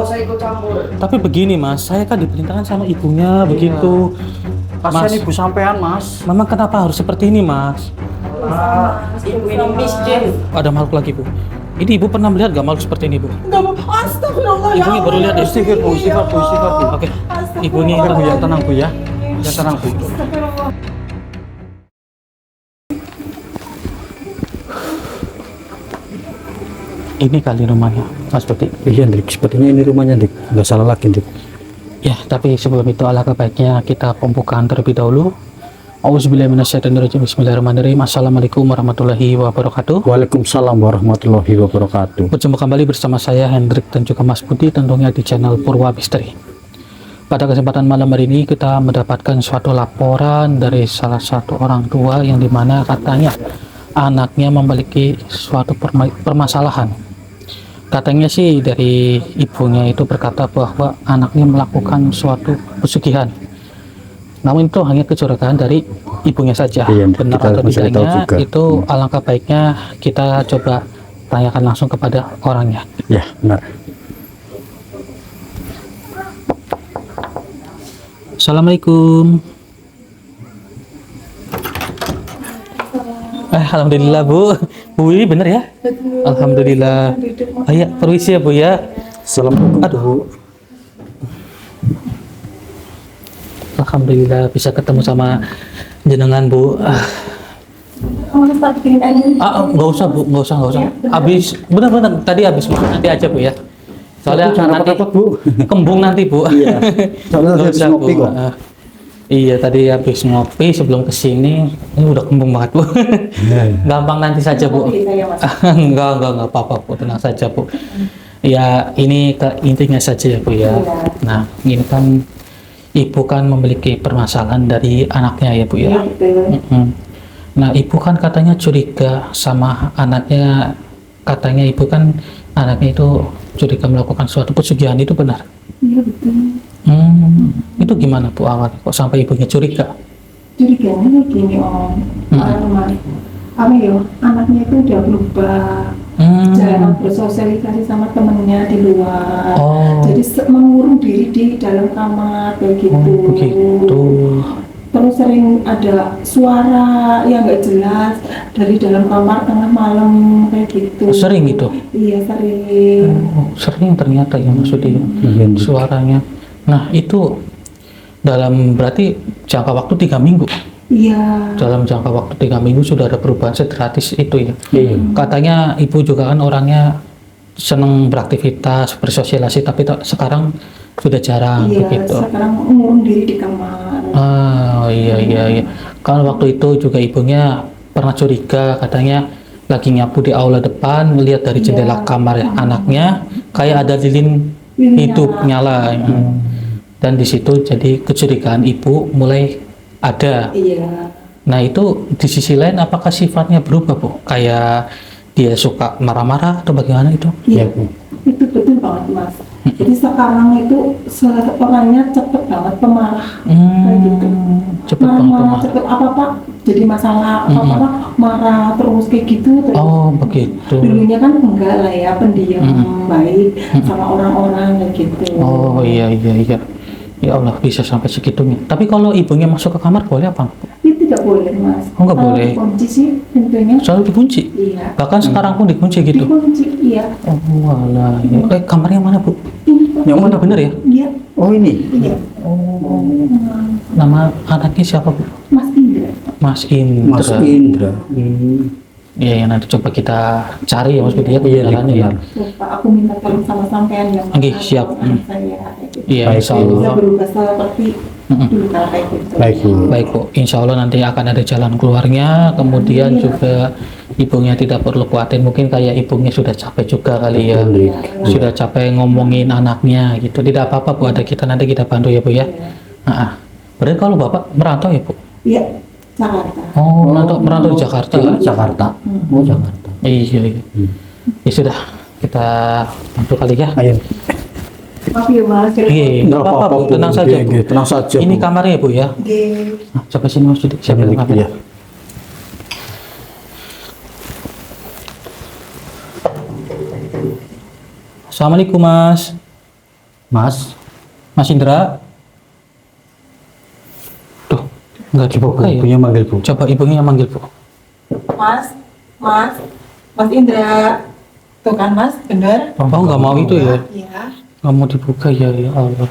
usah ikut campur. Tapi begini Mas, saya kan diperintahkan sama ibunya begitu. Kasihan Mas, ibu sampean, Mas. Memang kenapa harus seperti ini Mas? Ibu ini miskin. Ada makhluk lagi Bu. Ini ibu pernah melihat gak makhluk seperti ini Bu? Astagfirullah. Ibunya baru lihat ya? Istighfar, Bu. Istighfar, Bu. Istighfar, Bu. Oke, ibu ini Oke, Bu, ya tenang, Bu ya. Ya tenang, Bu. Astagfirullah. Ini kali rumahnya Mas Budi. Iya, Dik. Sepertinya ini rumahnya, Dik. Nggak salah lagi, Dik. Ya, tapi sebelum itu alangkah baiknya kita pembukaan terlebih dahulu. Auzubillahiminasyaitonirrajim. Bismillahirrahmanirrahim. Assalamualaikum warahmatullahi wabarakatuh. Waalaikumsalam warahmatullahi wabarakatuh. Berjumpa kembali bersama saya Hendrik dan juga Mas Budi tentunya di channel Purwa Misteri. Pada kesempatan malam hari ini kita mendapatkan suatu laporan dari salah satu orang tua yang dimana katanya anaknya memiliki suatu permasalahan. Katanya sih dari ibunya itu berkata bahwa anaknya melakukan suatu pesugihan. Namun itu hanya kecurigaan dari ibunya saja. Iya, Benar kita atau masih tahu tidaknya juga. itu alangkah baiknya kita coba tanyakan langsung kepada orangnya. Ya, benar. Assalamualaikum. Alhamdulillah Bu. Bu ini bener ya? Alhamdulillah. Ayo permisi ya Bu ya. Assalamualaikum, Aduh. Bu. Alhamdulillah bisa ketemu sama jenengan Bu. Kamu lupa bikin air. Nggak usah Bu, nggak usah. Habis, benar-benar tadi habis nanti aja Bu ya. Soalnya Jangan nanti repot-repot, Bu. kembung nanti Bu. Iya. Soalnya Nggak habis usah, ngopi Bu. kok. Iya tadi habis ngopi sebelum kesini ini udah kembung banget Bu. Gampang nanti saja Bu. Enggak apa-apa Bu, tenang saja Bu. Ya ini ke intinya saja ya Bu ya. Nah ini kan ibu kan memiliki permasalahan dari anaknya ya Bu ya. Mm-mm. Nah ibu kan katanya curiga sama anaknya, katanya ibu kan anaknya itu curiga melakukan suatu pesugihan, itu benar? Iya betul. Itu gimana Bu awal kok sampai ibunya curiga? Curiganya gini Om. Apa ya? Anaknya itu udah berubah. Jarang bersosialisasi sama temennya di luar. Jadi mengurung diri di dalam kamar kayak gitu. Begitu. Terus sering ada suara yang nggak jelas dari dalam kamar tengah malam kayak gitu. Sering gitu? Iya sering. Sering ternyata ya maksudnya suaranya. Nah itu dalam berarti jangka waktu 3 minggu. Iya. Dalam jangka waktu 3 minggu sudah ada perubahan sedrastis itu ya. Iya. Katanya ibu juga kan orangnya senang beraktivitas, bersosialisasi, tapi sekarang sudah jarang Iya, begitu. sekarang mengurung diri di kamar. Iya. Kalau waktu itu juga ibunya pernah curiga, katanya lagi nyapu di aula depan, melihat dari jendela kamar anaknya kayak ada lilin hidup nyala. Dan di situ jadi kecurigaan ibu mulai ada. Iya. Nah itu di sisi lain apakah sifatnya berubah Bu? Kayak dia suka marah-marah atau bagaimana itu? Iya, itu betul banget Mas. Jadi sekarang itu orangnya cepet banget pemarah, kayak gitu. Cepet banget pemarah. Cepet apa-apa jadi masalah, apa-apa marah terus kayak gitu. Terus. Oh begitu. Dulunya kan enggak lah ya, pendiam, baik sama orang-orang kayak gitu. Oh iya. Ya Allah bisa sampai segitunya. Tapi kalau ibunya masuk ke kamar boleh apa? Itu tidak boleh Mas. Oh nggak boleh. Dikunci sih pintunya. Selalu dikunci? Iya. Bahkan sekarang pun dikunci gitu? Dikunci, iya. Oh alah. Ya. Kamarnya mana Bu? Yang mana bener ya? Iya. Oh, ini. Iya. Oh. Nama anaknya siapa Bu? Mas Indra. Mas Indra. Mas Indra. Iya, nanti coba kita cari ya Mas Budi ya Iya, jalannya ya. Lupa, aku minta tolong sama sampean yang Oke, siap. saya kayak gitu. Iya, Baik, insya Bisa Allah. berubah seperti dulu kayak gitu. Baik, Bu. Baik Bu, insya Allah nanti akan ada jalan keluarnya. Kemudian juga ibunya tidak perlu khawatir. Mungkin kayak ibunya sudah capek juga kali ya. Sudah capek ngomongin anaknya gitu. Tidak apa-apa Bu, ada kita nanti kita bantu ya Bu ya. Berarti kalau Bapak merantau ya Bu? Iya, Jakarta. Oh, merantau di Jakarta. Jakarta. Oh, Jakarta. Iya. Ya sudah, kita bantu kali ya. Ayo. Maaf ya Mas. Iya, nggak apa-apa Bu, tenang saja Bu. Tenang saja. Ini Bu. kamarnya Bu ya. Oke. Coba sini Mas Budi, siapa yang Ya. Assalamualaikum Mas. Mas. Mas Indra. Tuh, nggak dibuka ya. Ibunya manggil Bu. Coba ibunya yang manggil, Bu. Mas, Mas Indra. Tuh kan Mas, bener? Oh, nggak mau itu ya? Iya. Nggak mau dibuka ya, ya Allah.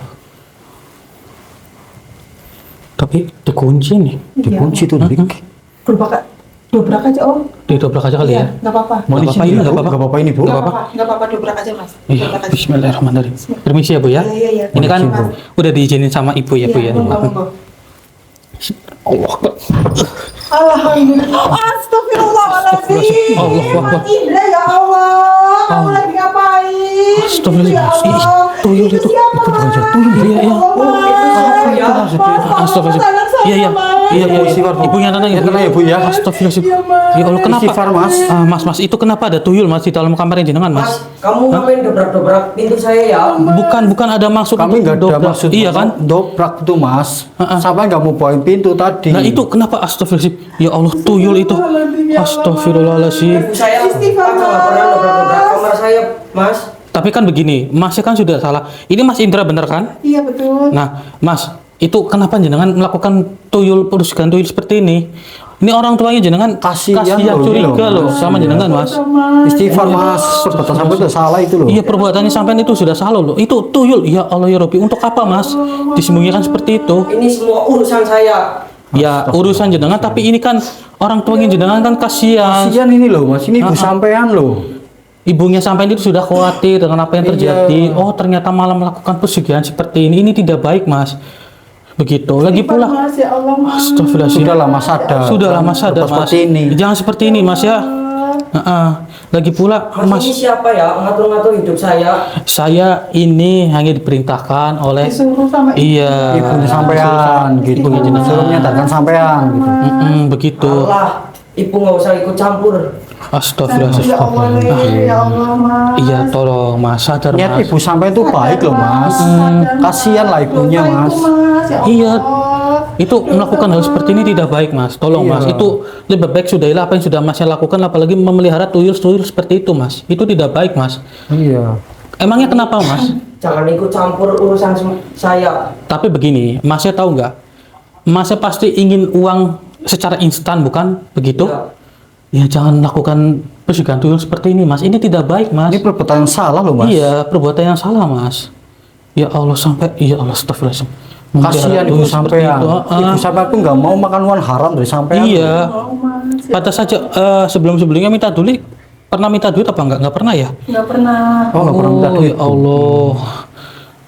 Tapi dikunci nih. Dikunci tuh, Dik. Dobrak aja Om. Didobrak aja kali ya. Nggak apa-apa. Mau di Nggak sini apa-apa, nggak nggak apa-apa. apa-apa. Nggak apa-apa ini, Bu. Nggak apa-apa, nggak apa-apa, dobrak aja Mas. Iya, Dobrak aja. bismillahirrahmanirrahim. Permisi ya, Bu ya. Iya. Ini kan Mas. udah diizinin sama Ibu ya, Bu ya. Monggo. Allah Akbar. Alhamdulillah. Astagfirullahaladzim. Allah Akbar. Mas Indra ya Allah. Kamu Oh. lagi ngapain? Astagfirullahaladzim. Ya Allah. Tuyul itu. siapa? Itu bukan tuyul. Iya, iya. Ya Allah. Astagfirullah. Iya, iya. Iya, iya. Ibu yang tenang, Ya, Ibu. tenang ya, Bu, ya. Astagfirullahaladzim. Iya, Mas. Ya Allah, kenapa? Istighfar, Mas. Mas, itu kenapa ada tuyul, Mas, di dalam kamarnya jenengan, Mas? Kamu ngapain dobrak-dobrak pintu saya ya? Bukan ada maksud Kami untuk nggak ada dobrak. maksud Iya kan? dobrak itu, Mas. Sampai nggak mau buain pintu tadi. Nah, itu kenapa astagfirullahaladzim? Ya Allah, tuyul itu. Astagfirullahaladzim. Ibu saya Istighfar, nggak pernah Mas. dobrak-dobrak kamar saya, Mas. Tapi kan begini, Masnya kan sudah salah. Ini Mas Indra bener kan? Iya betul. Nah, Mas, itu kenapa jenengan melakukan perusakan tuyul seperti ini? Ini orang tuanya jenengan Kasihan kasihan loh, curiga ini loh, loh Mas. sama jenengan, Mas. Istighfar, Mas. Perbuatan sampai itu salah itu loh. Iya, perbuatannya sampean itu sudah salah loh. Itu tuyul. Ya Allah ya Rabbi, untuk apa, Mas? Disembunyikan seperti itu. Ini semua urusan saya. Ya, urusan jenengan, tapi ini kan orang tuanya jenengan kan kasihan. Kasihan ini loh, Mas. Ini ibu sampean loh. Ibunya sampean itu sudah khawatir dengan apa yang terjadi. Oh, ternyata malah melakukan pesugihan seperti ini. Ini tidak baik, Mas. Begitu. Lagi pula, Mas ya Allah Mas. astagfirullahaladzim. Sudah lama sadar. Sudah lama sadar, Mas. Seperti ini. Jangan seperti ini, Mas ya. Lagi pula, Mas, ini Mas, siapa ya ngatur-ngatur hidup saya? saya ini hanya diperintahkan oleh Disuruh sama iya Ibunya sampean gitu. Suruh menyadarkan sampean gitu. begitu. Allah, ibu nggak usah ikut campur. Astagfirullahaladzim. Ya Allah, ya Allah Mas. Iya, tolong Mas, sadar Niat Mas. ibu sampean itu baik loh, Mas. Kasihan lah ibunya, Mas. Iya, itu melakukan hal seperti ini tidak baik, Mas. Tolong, Iya. Mas. Itu lebih baik sudahilah apa yang sudah Masnya lakukan, apalagi memelihara tuyul-tuyul seperti itu, Mas. Itu tidak baik, Mas. Iya. Emangnya kenapa, Mas? Jangan ikut campur urusan saya. Tapi begini, Masnya tahu nggak? Masnya pasti ingin uang secara instan, bukan begitu? Ya. Ya, jangan lakukan pesugihan tuyul seperti ini, Mas. Ini tidak baik, Mas. Ini perbuatan yang salah loh, Mas. Iya, perbuatan yang salah, Mas. Ya Allah, sampai ya Allah, astagfirullahaladzim. Kasihan ibu Tuyul seperti sampean. itu, Ibu sampean pun nggak mau makan uang haram dari sampean. Iya. Pantas saja sebelum-sebelumnya minta duit. Pernah minta duit apa enggak? Enggak pernah ya? Nggak pernah. Oh, nggak pernah minta Oh, duit. ya Allah.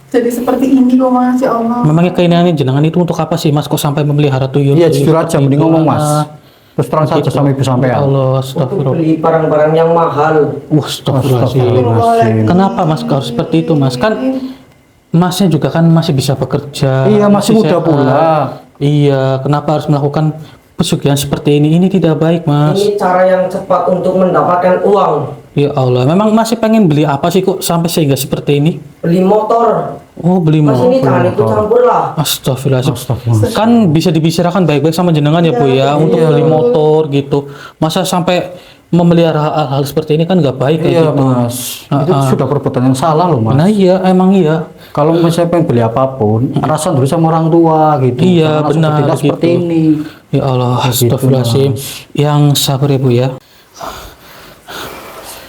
Jadi seperti ini kok Mas ya Allah. Memangnya keinginannya jenengan itu untuk apa sih, Mas? Kok sampai memelihara tuyul? Iya, jujur aja mending ngomong, Mas. Terus terang saja Gitu. sama ibu Ya sampean. Allah, Untuk astagfirullah. beli barang-barang yang mahal. Astagfirullahaladzim. Astagfirullahaladzim. Kenapa, Mas, harus seperti itu, Mas? Kan Masnya juga kan masih bisa bekerja. Iya, masih muda sehat. pula. Iya, kenapa harus melakukan pesugihan seperti ini? Ini tidak baik, Mas. Ini cara yang cepat untuk mendapatkan uang. Ya Allah, memang masih pengen beli apa sih kok sampai sehingga seperti ini? Beli motor. Oh, beli Mas motor. ini jangan ikut campur lah. Astagfirullahaladzim. Astagfirullah. Kan bisa dibicarakan baik-baik sama jenengan ya, Bu ya, untuk beli motor gitu. Masa sampai memelihara hal-hal seperti ini kan nggak baik kayak Iya, gitu. Mas. Itu sudah perbuatan yang salah loh, Mas. Nah iya, emang iya. Kalau misalnya pengen beli apapun, rasa dulu sama orang tua gitu. Iya, Jangan langsung benar, bertindak seperti gitu. ini. Ya Allah, Gitu, astagfirullahaladzim. Yang sabar ya, Bu ya.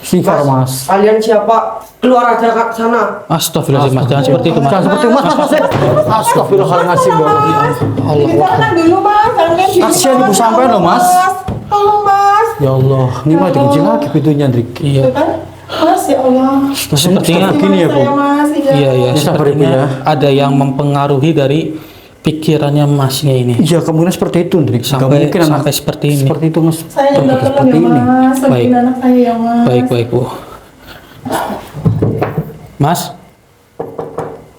Istighfar, Mas. Kalian siapa? Keluar aja ke sana. Astagfirullahaladzim, Mas. Jangan seperti itu, Mas. Jangan seperti itu, Mas. Astagfirullahaladzim, ya Allah. Allah. Jangan dulu Mas, jangan dulu. Kasihan ibu sampean loh, Mas. Tolong Mas. Ya Allah. Ini mah dikunci lagi pintunya, Drik. Iya. Tuh kan? Mas ya Allah. Sepertinya begini ya, Bu. Saya, Mas, Iya, iya. Ini sabar, Ibu, Sepertinya ya. ada yang mempengaruhi dari pikirannya Masnya ini. Iya, kemungkinan seperti itu, Drik. Nggak Sampai- mungkin anak sampai seperti ini. Seperti itu, Mas. Saya yang Berbuat tolong seperti ya ini. Mas. Baik. Sembuhin anak saya ya Mas. Baik, baik, Bu. Mas?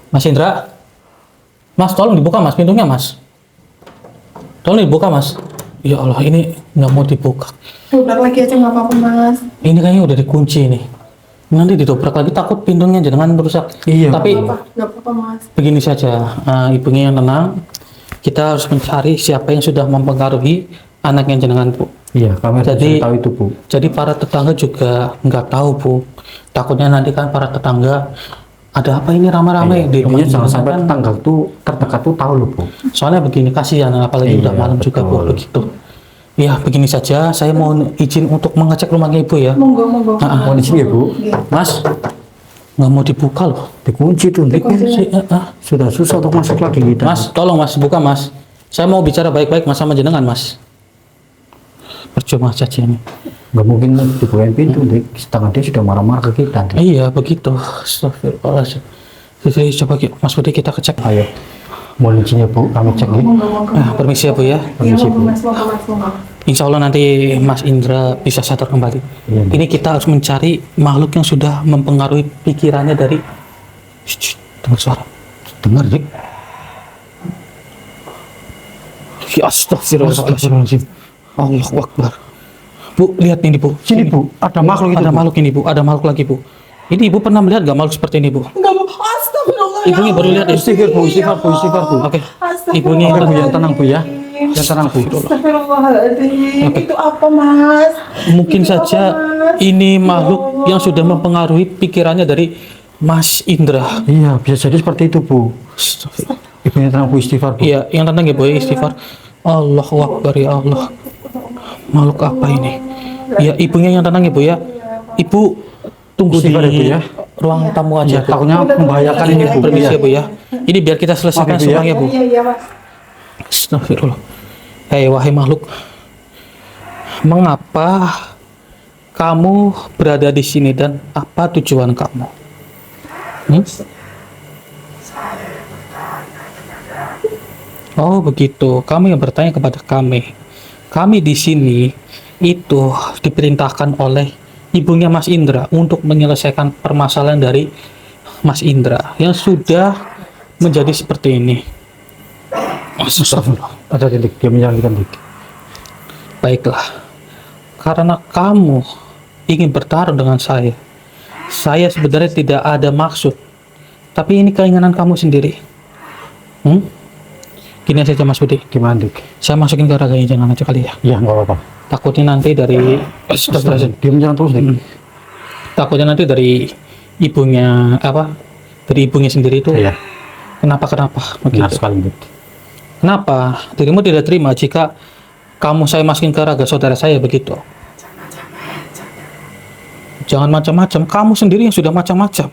Mas Indra? Mas, tolong dibuka, Mas, pintunya, Mas. Tolong dibuka, Mas. Ya Allah, ini nggak mau dibuka. Dobrak lagi aja nggak apa-apa Mas. Ini kayaknya udah dikunci nih. Nanti didobrak lagi, takut pintunya jangan rusak. Iya. Tapi Nggak apa-apa Mas. begini saja, ibunya yang tenang. Kita harus mencari siapa yang sudah mempengaruhi anaknya jenengan, Bu. Iya, kami harus Jadi- tahu itu, Bu. Jadi para tetangga juga nggak tahu, Bu. Takutnya nanti kan para tetangga Ada apa ini ramai-ramai di rumah Intinya jangan sampai kan? tetangga tuh terdekat tuh tahu loh, Bu. Soalnya begini, kasihan apalagi Iya, udah malam juga Bu, betul. begitu. Ya begini saja, saya mau izin untuk mengecek rumahnya Ibu ya. Monggo, monggo. Mohon izin ya, Bu. Iya. Mas, nggak mau dibuka loh. Dikunci tuh, Dik. Sudah susah untuk masuk lagi kita. Mas, tolong Mas, buka Mas. Saya mau bicara baik-baik Mas sama jenengan Mas. Percuma saja ini. Nggak mungkin dibukain pintu, Dik. Setengah dia sudah marah-marah ke kita, Dik. Iya begitu. Astagfirullahaladzim. Jadi coba Mas Budi kita cek. Ayo. Mohon izin ya, Bu. Kami cek ya. Monggo, monggo. Permisi ya Bu ya. Iya, monggo Mas, monggo Mas, monggo. Insya Allah nanti Mas Indra bisa sadar kembali. Iya, Bu. Ini kita harus mencari makhluk yang sudah mempengaruhi pikirannya dari. Shh, dengar suara. Dengar, Dik. Ya astagfirullahaladzim. Allahu Akbar. Bu, lihat ini Bu. Sini, Bu. Ada makhluk itu, Ada Bu. makhluk ini Bu. Ada makhluk lagi Bu. Ini Ibu pernah melihat nggak makhluk seperti ini Bu? Enggak, Bu. Astagfirullah. Ibunya baru lihat ya? Istighfar, Bu. Istighfar, Bu. Istighfar, Bu. Oke. Astagfirullah. Ibunya Oke, Bu. yang Yang tenang, Bu ya. Yang tenang, Bu. Astagfirullahaladzim. Itu apa, Mas? Mungkin Itu saja apa, Mas? ini Ya makhluk Allah. yang sudah mempengaruhi pikirannya dari Mas Indra. Iya, bisa jadi seperti itu, Bu. Ibunya tenang, Bu. Istighfar, Bu. Iya, yang tenang ya Bu, istighfar. Allahu Akbar ya Allah. Makhluk apa ini? Ya, ibunya yang tenang ya Bu ya. Ibu tunggu di Istighfar ya, Bu, ya. ruang tamu Iya, aja Bu. takutnya membahayakan ini, Bu. Permisi Iya. ya Bu ya. Ini biar kita selesaikan Maaf, Ibu, ya. semuanya Bu. Iya, iya, Mas. Astagfirullah. Hei wahai makhluk, mengapa kamu berada di sini dan apa tujuan kamu? Hmm? Oh begitu, kamu yang bertanya kepada kami. Kami di sini itu diperintahkan oleh ibunya Mas Indra untuk menyelesaikan permasalahan dari Mas Indra yang sudah menjadi seperti ini. Astagfirullah. Ada, Dik. Dia menyalahkan, Dik. Baiklah, karena kamu ingin bertarung dengan saya sebenarnya tidak ada maksud, tapi ini keinginan kamu sendiri. Gini saja Mas Budi, Gimana, Dik? saya masukin ke raganya jangan aja kali ya. Iya, nggak apa-apa. Takutnya nanti dari Astagfirullahaladzim. Dia menyerang terus, Dik. Takutnya nanti dari ibunya dari ibunya sendiri itu Iya, kenapa benar begitu. sekali, Dik. Kenapa dirimu tidak terima jika kamu saya masukin ke raga saudara saya begitu? Jangan macam-macam, kamu sendiri yang sudah macam-macam.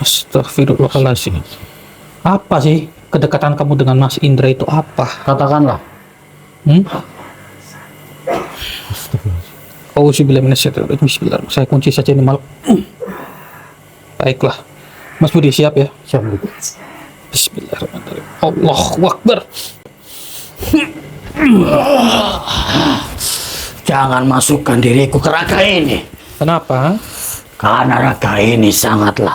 Astagfirullahaladzim. Apa sih kedekatan kamu dengan Mas Indra itu apa? Katakanlah. Auzubillahi minasyaitonirrajim. Bismillah. Saya kunci saja ini malam. Baiklah. Mas Budi siap ya? Siap, Dik. Bismillahirrahmanirrahim. Allahu Akbar. Jangan masukkan diriku ke raga ini, Kenapa? karena raga ini sangatlah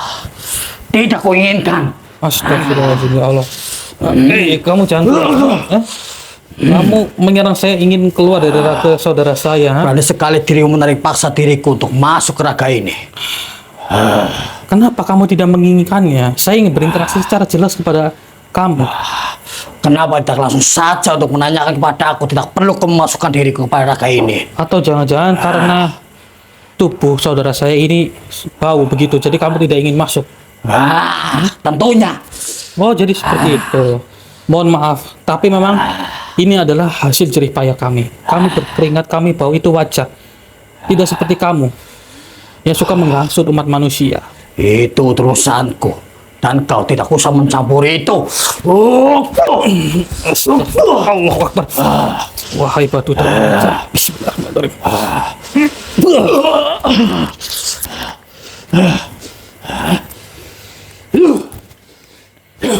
tidak kuinginkan. Astagfirullahaladzim ya Allah. Kamu jangan keluar. Kamu menyerang saya ingin keluar dari raga saudara saya. Berani sekali dirimu menarik paksa diriku untuk masuk ke raga ini. Kenapa kamu tidak menginginkannya? Saya ingin berinteraksi secara jelas kepada kamu. Kenapa tidak langsung saja untuk menanyakan kepada aku, tidak perlu memasukkan diriku kepada raga ini? Atau jangan-jangan karena tubuh saudara saya ini bau begitu, jadi kamu tidak ingin masuk. Tentunya. Oh, jadi seperti itu. Mohon maaf, tapi memang ini adalah hasil jerih payah kami. Kami berkeringat, kami bau, itu wajar. Tidak seperti kamu yang suka menghasut umat manusia. Itu urusanku, dan kau tidak usah mencampuri itu. Allahu Akbar. Wahai batu terang. Bismillahirrahmanirrahim.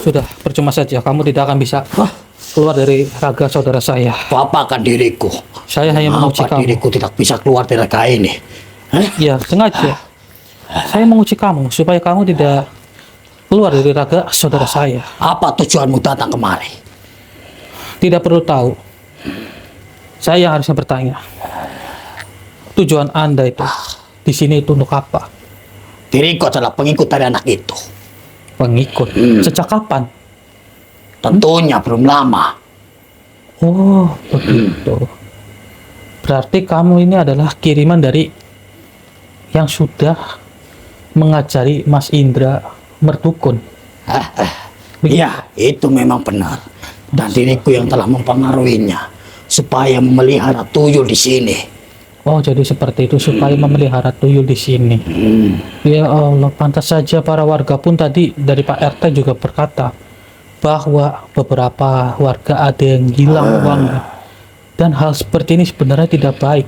Sudah, percuma saja. Kamu tidak akan bisa keluar dari raga saudara saya. Apakan diriku? Saya hanya menguji Apa kamu. diriku tidak bisa keluar dari raga ini? Ya, sengaja. Saya menguji kamu supaya kamu tidak keluar dari raga saudara saya. Apa tujuanmu datang kemari? Tidak perlu tahu. Saya yang harusnya bertanya. Tujuan Anda itu di sini itu untuk apa? Diriku adalah pengikut dari anak itu. Pengikut. Sejak kapan? Tentunya belum lama. Oh, begitu. Berarti kamu ini adalah kiriman dari yang sudah mengajari Mas Indra berdukun. Ya, itu memang benar. Dan diriku yang telah mempengaruhinya supaya memelihara tuyul di sini. Oh, jadi seperti itu supaya memelihara tuyul di sini. Ya Allah, pantas saja para warga pun tadi dari Pak RT juga berkata bahwa beberapa warga ada yang hilang uangnya. Dan hal seperti ini sebenarnya tidak baik.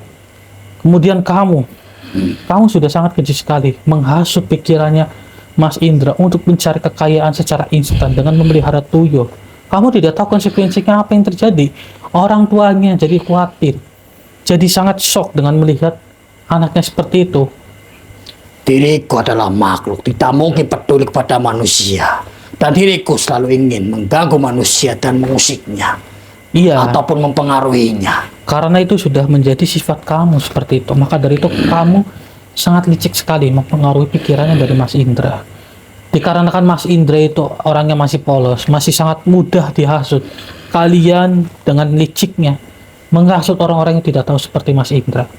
Kemudian kamu sudah sangat keji sekali menghasut pikirannya Mas Indra untuk mencari kekayaan secara instan dengan memelihara tuyul. Kamu tidak tahu konsekuensinya apa yang terjadi. Orang tuanya jadi khawatir. Jadi sangat shock dengan melihat anaknya seperti itu. Diriku adalah makhluk tidak mungkin peduli kepada manusia. Dan diriku selalu ingin mengganggu manusia dan mengusiknya. Iya. Ataupun mempengaruhinya. Karena itu sudah menjadi sifat kamu seperti itu. Maka dari itu kamu sangat licik sekali mempengaruhi pikirannya dari Mas Indra. Dikarenakan Mas Indra itu orangnya masih polos, masih sangat mudah dihasut. Kalian dengan liciknya menghasut orang-orang yang tidak tahu seperti Mas Indra.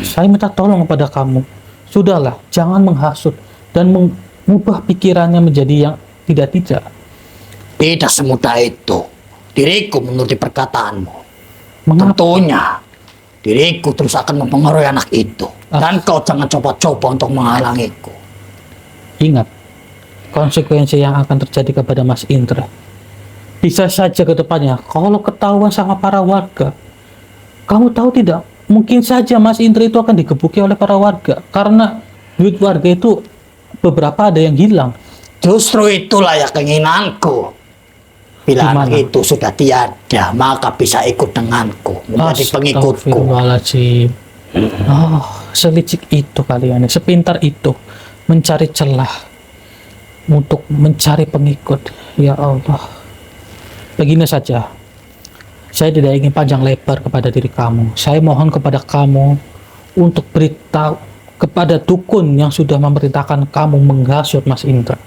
Saya minta tolong kepada kamu. Sudahlah, jangan menghasut dan mengubah pikirannya menjadi yang tidak-tidak. Tidak semudah itu. Diriku menuruti perkataanmu. Mengapa? Tentunya diriku terus akan mempengaruhi anak itu. Dan kau jangan coba-coba untuk menghalangiku. Ingat, konsekuensi yang akan terjadi kepada Mas Indra. Bisa saja ke depannya, kalau ketahuan sama para warga, kamu tahu tidak, mungkin saja Mas Indra itu akan digebuki oleh para warga. Karena duit warga itu beberapa ada yang hilang. Justru itulah yang keinginanku. Bila anak Gimana? itu sudah tiada, maka bisa ikut denganku, menjadi pengikutku. Astagfirullahaladzim. Oh, selicik itu kalian, sepintar itu mencari celah untuk mencari pengikut. Ya Allah. Begini saja, saya tidak ingin panjang lebar kepada diri kamu. Saya mohon kepada kamu untuk beritahu kepada dukun yang sudah memerintahkan kamu menghasut Mas Indra.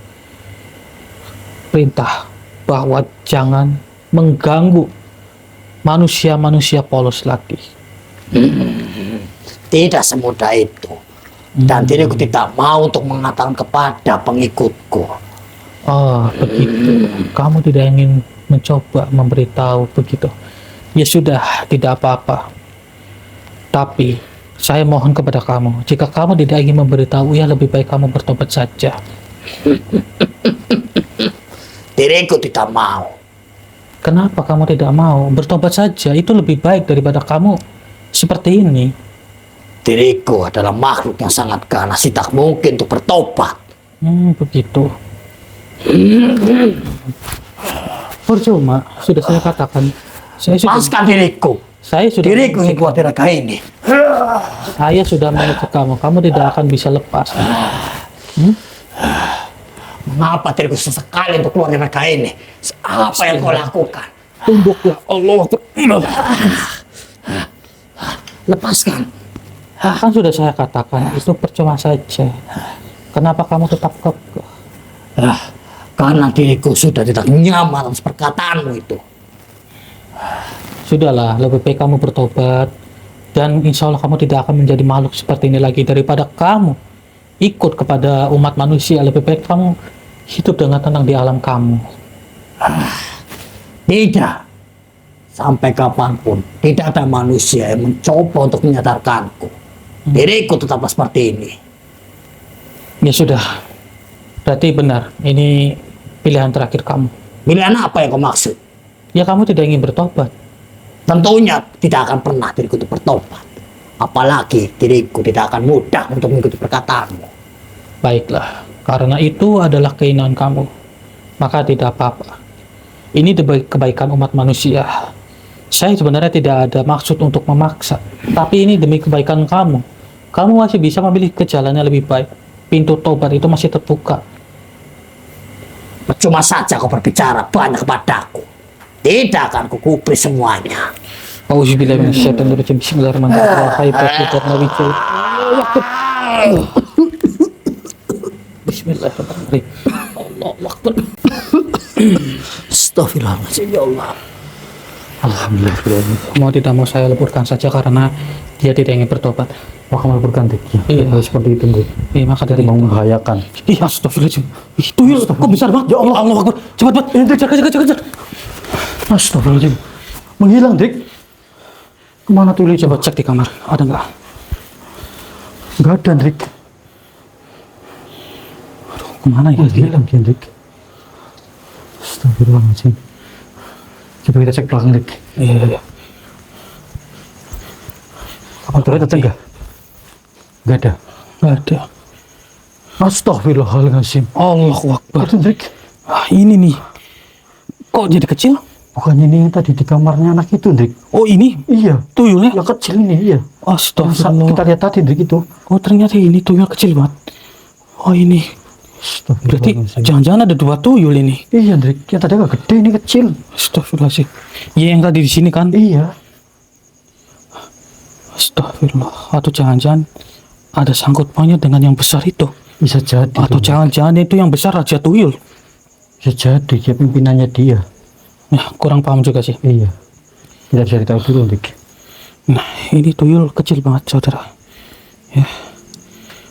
Perintah bahwa jangan mengganggu manusia-manusia polos lagi. Tidak semudah itu. Dan diriku tidak mau untuk mengatakan kepada pengikutku. Oh, begitu. Kamu tidak ingin mencoba memberitahu begitu. Ya sudah, tidak apa-apa. Tapi saya mohon kepada kamu, jika kamu tidak ingin memberitahu, ya lebih baik kamu bertobat saja. Diriku tidak mau. Kenapa kamu tidak mau? Bertobat saja, itu lebih baik daripada kamu seperti ini. Diriku adalah makhluk yang sangat ganas, tidak mungkin untuk bertobat. Begitu. Percuma, sudah saya katakan. Lepaskan diriku. Saya sudah Diriku yang kuat tenaga ini. Saya sudah mengikuti kamu. Kamu tidak akan bisa lepas. Mengapa diriku sesekali untuk keluar dari tenaga ini? Apa yang kau lakukan? Tunduklah Allah. Lepaskan. Kan sudah saya katakan, itu percuma saja. Kenapa kamu tetap kekeh? Karena diriku sudah tidak nyaman atas perkataanmu itu. Sudahlah, lebih baik kamu bertobat. Dan insya Allah kamu tidak akan menjadi makhluk seperti ini lagi. Daripada kamu ikut kepada umat manusia, lebih baik kamu hidup dengan tenang di alam kamu. Tidak. Sampai kapanpun, tidak ada manusia yang mencoba untuk menyadarkanku. Diriku tetaplah seperti ini. Ya sudah, berarti benar, ini pilihan terakhir kamu. Pilihan apa yang kau maksud? Ya kamu tidak ingin bertobat. Tentunya tidak akan pernah diriku untuk bertobat. Apalagi diriku tidak akan mudah untuk mengikuti perkataanmu. Baiklah, karena itu adalah keinginan kamu, maka tidak apa-apa. Ini demi kebaikan umat manusia. Saya sebenarnya tidak ada maksud untuk memaksa, tapi ini demi kebaikan kamu. Kamu masih bisa memilih ke jalan yang lebih baik. Pintu tobat itu masih terbuka. Percuma saja kau berbicara banyak kepadaku. Tidak akan kukupris semuanya. Auzubillahi minasyaitonirrajim. Bismillahirrahmanirrahim. Bismillahirrahmanirrahim. Allahu Akbar. Astaghfirullahaladzim, ya Allah. Alhamdulillah. Mau tidak mau saya leburkan saja karena dia tidak ingin bertobat. Wah, kamu leburkan Dik. Iya. Kalau seperti itu Dik. Iya, maka dari Mau itu. membahayakan. Ih, astagfirullahaladzim. Ih, tuyul, kok besar banget? Ya Allah, Allah Akbar. Cepat, cepat. Kejar. Astagfirullahaladzim. Menghilang Dik. Kemana tuh Lik? Coba cek di kamar, ada nggak? Nggak ada Dik. Kemana ya? Menghilang dia Dik. Astagfirullahaladzim. Coba kita cek belakang Dik. Iya. Apa turun ada enggak? Nggak ada. Nggak ada. Astagfirullahaladzim. Allahu Akbar. Itu Dik. Ah, ini nih. Kok jadi kecil? Bukannya ini yang tadi di kamarnya anak itu Dik? Oh, ini Iya. tuyulnya? Yang kecil ini, iya. Yang Astagfirullah. kita lihat tadi Dik itu. Oh, ternyata ini tuyul kecil banget. Oh, ini. Berarti Astagfirullahaladzim. jangan-jangan ada 2 tuyul ini. Iya Dik. Yang tadi agak gede, ini kecil. Astagfirullahaladzim. Iya, yang tadi di sini kan? Iya. Astagfirullah. Atau jangan-jangan ada sangkut pautnya dengan yang besar itu. Bisa jadi. Atau tuh. jangan-jangan itu yang besar Raja Tuyul. Bisa jadi dia pimpinannya dia. Ya, kurang paham juga sih. Iya. Kita cari tahu dulu Dik. Nah, ini tuyul kecil banget, saudara. Ya.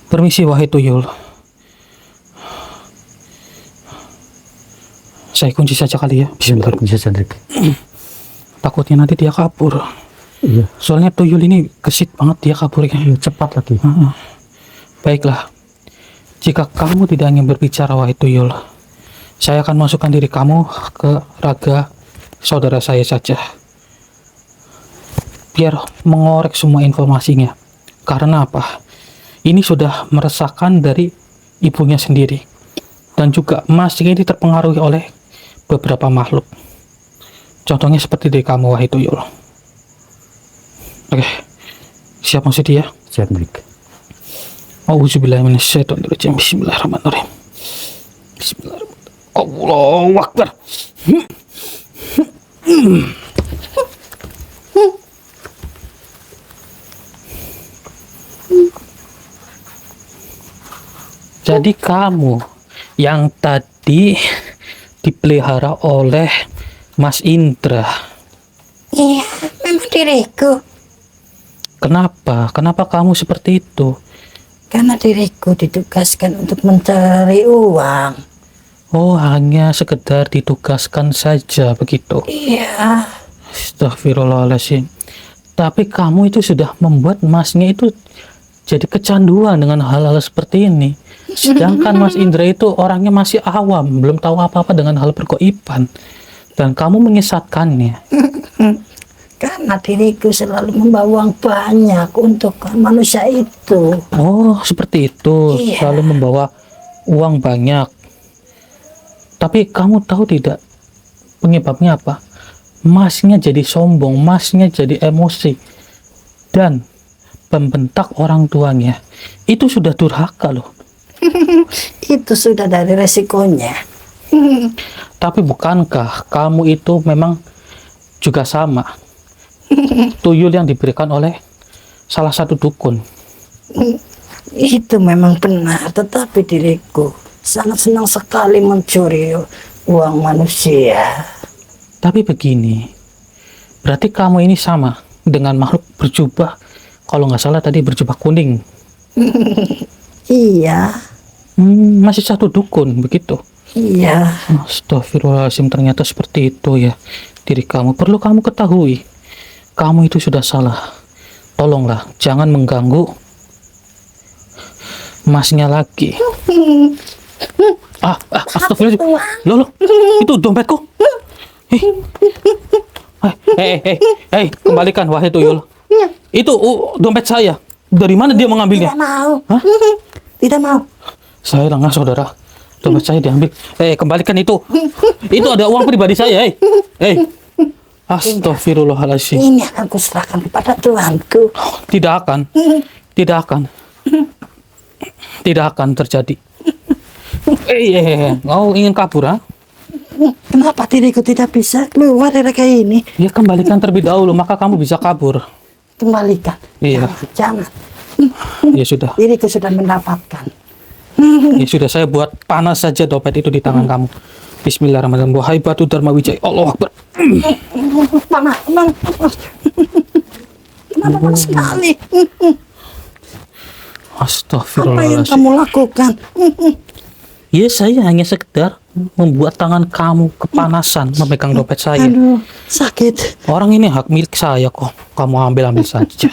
Permisi, wahai tuyul. Saya kunci saja kali ya. Bismillah. Bisa jadi Dik. Takutnya nanti dia kabur. Iya. Soalnya tuyul ini gesit banget dia kaburnya. Iya, cepat lagi. Baiklah. Jika kamu tidak ingin berbicara, wahai tuyul, saya akan masukkan diri kamu ke raga saudara saya saja. Biar mengorek semua informasinya. Karena apa? Ini sudah meresahkan dari ibunya sendiri. Dan juga Mas ini terpengaruhi oleh beberapa makhluk. Contohnya seperti dari kamu, wahai tuyul. Oke. Siap masih dia? Siap Dik. Auzubillahiminasyaitonirrajim. Bismillahirrahmanirrahim. Bismillahirrahmanirrahim. Allahu Akbar. Jadi kamu yang tadi dipelihara oleh Mas Indra. Iya, memang diriku. Kenapa? Kenapa kamu seperti itu? Karena diriku ditugaskan untuk mencari uang. Oh, hanya sekedar ditugaskan saja begitu. Iya, Astagfirullahaladzim. Tapi kamu itu sudah membuat Masnya itu jadi kecanduan dengan hal-hal seperti ini. Sedangkan Mas Indra itu orangnya masih awam, belum tahu apa-apa dengan hal pergoiban. Dan kamu menyesatkannya. karena diriku selalu membawa uang banyak untuk manusia itu. Oh, seperti itu. Iya. Selalu membawa uang banyak. Tapi kamu tahu tidak penyebabnya apa? Masnya jadi sombong, masnya jadi emosi. Dan membentak orang tuanya. Itu sudah durhaka loh. Itu sudah dari resikonya. Tapi bukankah kamu itu memang juga sama? Tuyul yang diberikan oleh salah satu dukun. Itu memang benar, tetapi diriku sangat senang sekali mencuri uang manusia. Tapi begini, berarti kamu ini sama dengan makhluk berjubah, kalau nggak salah tadi berjubah kuning. Iya, Masih satu dukun, begitu. iya. Astagfirullahaladzim, ternyata seperti itu ya diri kamu. Perlu kamu ketahui, kamu itu sudah salah. Tolonglah, jangan mengganggu Masnya lagi. Astagfirullahaladzim. Loh, itu dompetku. Kembalikan, wahai tuyul. Itu dompet saya. Dari mana dia mengambilnya? Tidak mau. Hah? Tidak mau. Saya lengah, saudara. Dompet saya diambil. Kembalikan itu. Itu ada uang pribadi saya. Astagfirullahaladzim. Ini akan kuserahkan kepada Tuhanku. Tidak akan. Tidak akan. Tidak akan terjadi. Kau ingin kabur, ha? Kenapa diriku tidak bisa keluar dari kayak ini? Ya, kembalikan terlebih dahulu, maka kamu bisa kabur. Kembalikan. Iya. Jangan. Ya sudah. Diriku sudah mendapatkan. Ya sudah, saya buat panas saja dompet itu di tangan kamu. Bismillahirrahmanirrahim. Wahai batu Dharma Wijaya. Allahu Akbar. Panas, panas, panas. Kenapa panas sekali? Apa yang Astagfirullahaladzim. kamu lakukan? Ya, saya hanya sekedar membuat tangan kamu kepanasan memegang dompet saya. Aduh, sakit. Orang ini hak milik saya kok. Kamu ambil saja.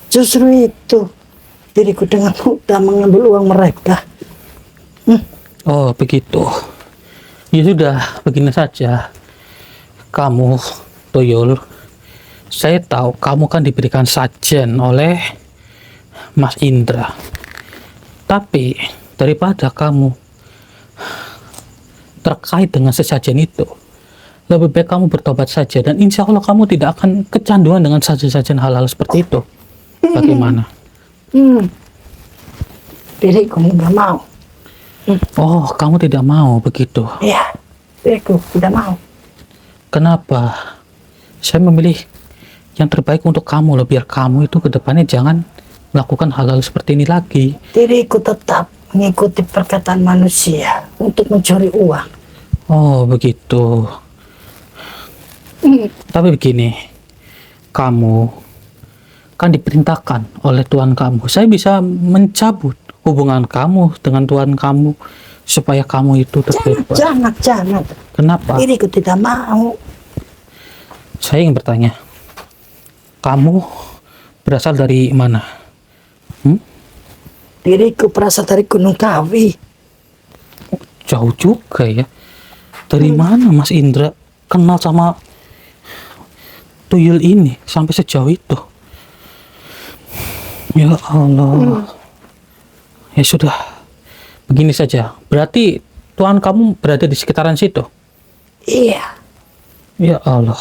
Justru itu diriku dengan mudah mengambil uang mereka. Oh, begitu. Ya sudah, begini saja. Kamu, Tuyul, saya tahu kamu kan diberikan sajen oleh Mas Indra. Tapi daripada kamu terkait dengan sesajen itu, lebih baik kamu bertobat saja, dan insya Allah kamu tidak akan kecanduan dengan sajen-sajen halal seperti itu. Bagaimana? Diriku nggak mau. Oh, kamu tidak mau begitu. Ya, diriku tidak mau. Kenapa? Saya memilih yang terbaik untuk kamu loh, biar kamu itu ke depannya jangan melakukan hal-hal seperti ini lagi. Diriku tetap mengikuti perkataan manusia untuk mencuri uang. Oh, begitu. Tapi begini, kamu kan diperintahkan oleh Tuhan kamu. Saya bisa mencabut hubungan kamu dengan Tuhan kamu supaya kamu itu terbebas. Jangan. Kenapa? Diriku tidak mau. Saya ingin bertanya, kamu berasal dari mana? Diriku berasal dari Gunung Kawi. Jauh juga ya. Dari mana Mas Indra kenal sama Tuyul ini sampai sejauh itu? Ya Allah. Ya sudah, begini saja. Berarti Tuhan kamu berada di sekitaran situ? Iya. Ya Allah,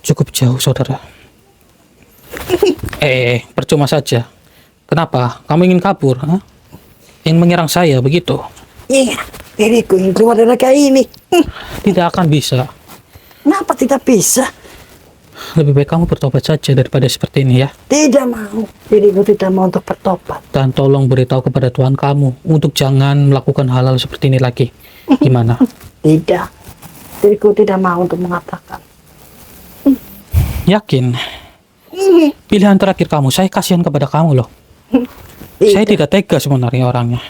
cukup jauh saudara. Percuma saja. Kenapa? Kamu ingin kabur? Hah? Ingin menyerang saya begitu? Iya. Diriku ingin keluar dari kayak ini. Tidak akan bisa. Kenapa tidak bisa? Lebih baik kamu bertobat saja daripada seperti ini ya. Tidak mau. Diriku tidak mau untuk bertobat. Dan tolong beritahu kepada Tuhan kamu untuk jangan melakukan hal-hal seperti ini lagi. Gimana? Tidak. Diriku tidak mau untuk mengatakan. Yakin? Pilihan terakhir kamu, saya kasihan kepada kamu loh. Saya tidak tega sebenarnya orangnya.